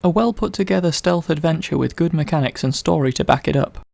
A well put together stealth adventure with good mechanics and story to back it up.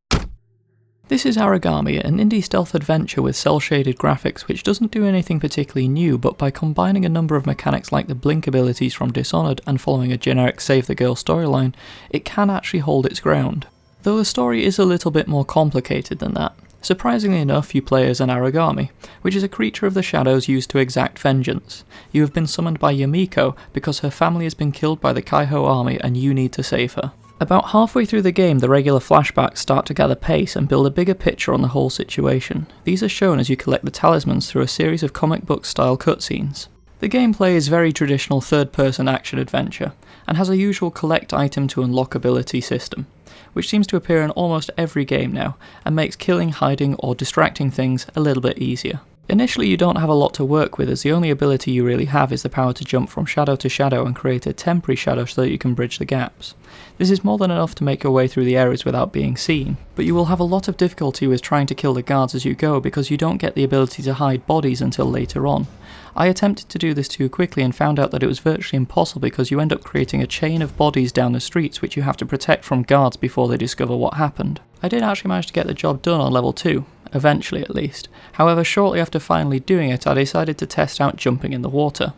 This is Aragami, an indie stealth adventure with cel-shaded graphics which doesn't do anything particularly new, but by combining a number of mechanics like the blink abilities from Dishonored and following a generic save the girl storyline, it can actually hold its ground. Though the story is a little bit more complicated than that. Surprisingly enough, you play as an Aragami, which is a creature of the shadows used to exact vengeance. You have been summoned by Yamiko because her family has been killed by the Kaiho army and you need to save her. About halfway through the game, the regular flashbacks start to gather pace and build a bigger picture on the whole situation. These are shown as you collect the talismans through a series of comic book style cutscenes. The gameplay is very traditional third-person action adventure, and has a usual collect item to unlock ability system, which seems to appear in almost every game now, and makes killing, hiding, or distracting things a little bit easier. Initially you don't have a lot to work with, as the only ability you really have is the power to jump from shadow to shadow and create a temporary shadow so that you can bridge the gaps. This is more than enough to make your way through the areas without being seen, but you will have a lot of difficulty with trying to kill the guards as you go because you don't get the ability to hide bodies until later on. I attempted to do this too quickly and found out that it was virtually impossible because you end up creating a chain of bodies down the streets which you have to protect from guards before they discover what happened. I did actually manage to get the job done on level 2, eventually at least. However, shortly after finally doing it, I decided to test out jumping in the water.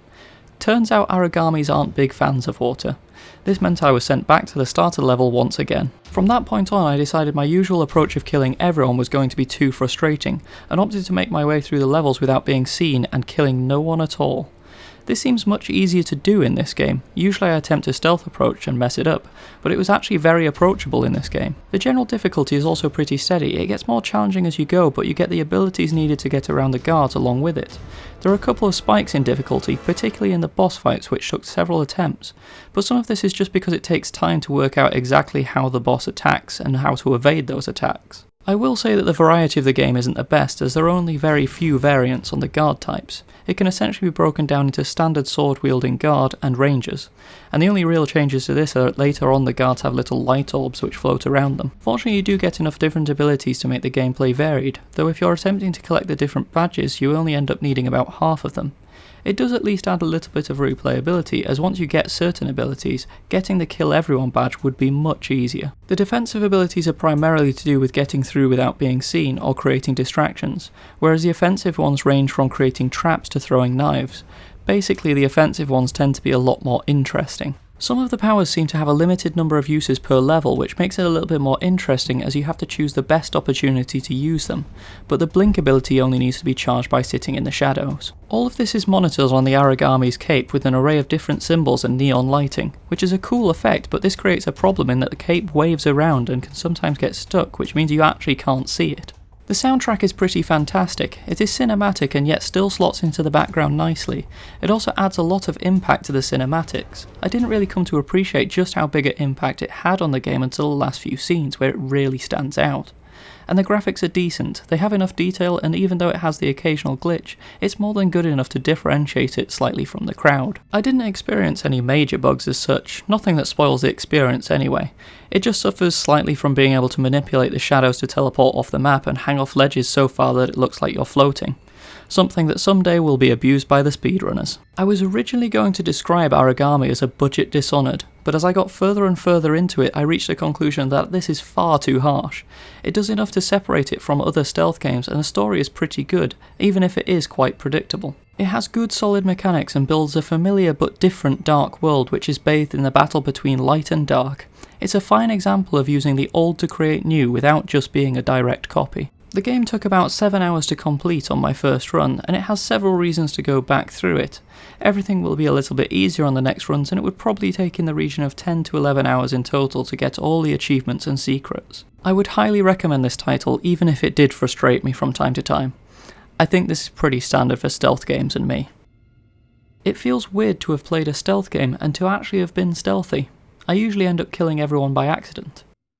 Turns out Aragamis aren't big fans of water. This meant I was sent back to the starter level once again. From that point on, I decided my usual approach of killing everyone was going to be too frustrating, and opted to make my way through the levels without being seen and killing no one at all. This seems much easier to do in this game. Usually I attempt a stealth approach and mess it up, but it was actually very approachable in this game. The general difficulty is also pretty steady. It gets more challenging as you go, but you get the abilities needed to get around the guards along with it. There are a couple of spikes in difficulty, particularly in the boss fights, which took several attempts, but some of this is just because it takes time to work out exactly how the boss attacks and how to evade those attacks. I will say that the variety of the game isn't the best, as there are only very few variants on the guard types. It can essentially be broken down into standard sword-wielding guard and rangers, and the only real changes to this are that later on the guards have little light orbs which float around them. Fortunately, you do get enough different abilities to make the gameplay varied, though if you're attempting to collect the different badges, you only end up needing about half of them. It does at least add a little bit of replayability, as once you get certain abilities, getting the kill everyone badge would be much easier. The defensive abilities are primarily to do with getting through without being seen or creating distractions, whereas the offensive ones range from creating traps to throwing knives. Basically, the offensive ones tend to be a lot more interesting. Some of the powers seem to have a limited number of uses per level, which makes it a little bit more interesting as you have to choose the best opportunity to use them, but the blink ability only needs to be charged by sitting in the shadows. All of this is monitored on the Aragami's cape with an array of different symbols and neon lighting, which is a cool effect, but this creates a problem in that the cape waves around and can sometimes get stuck, which means you actually can't see it. The soundtrack is pretty fantastic. It is cinematic and yet still slots into the background nicely. It also adds a lot of impact to the cinematics. I didn't really come to appreciate just how big an impact it had on the game until the last few scenes, where it really stands out. And the graphics are decent, they have enough detail, and even though it has the occasional glitch, it's more than good enough to differentiate it slightly from the crowd. I didn't experience any major bugs as such, nothing that spoils the experience anyway. It just suffers slightly from being able to manipulate the shadows to teleport off the map and hang off ledges so far that it looks like you're floating. Something that someday will be abused by the speedrunners. I was originally going to describe Aragami as a budget Dishonored, but as I got further and further into it, I reached the conclusion that this is far too harsh. It does enough to separate it from other stealth games, and the story is pretty good, even if it is quite predictable. It has good solid mechanics and builds a familiar but different dark world which is bathed in the battle between light and dark. It's a fine example of using the old to create new without just being a direct copy. The game took about 7 hours to complete on my first run, and it has several reasons to go back through it. Everything will be a little bit easier on the next runs, and it would probably take in the region of 10 to 11 hours in total to get all the achievements and secrets. I would highly recommend this title, even if it did frustrate me from time to time. I think this is pretty standard for stealth games and me. It feels weird to have played a stealth game and to actually have been stealthy. I usually end up killing everyone by accident.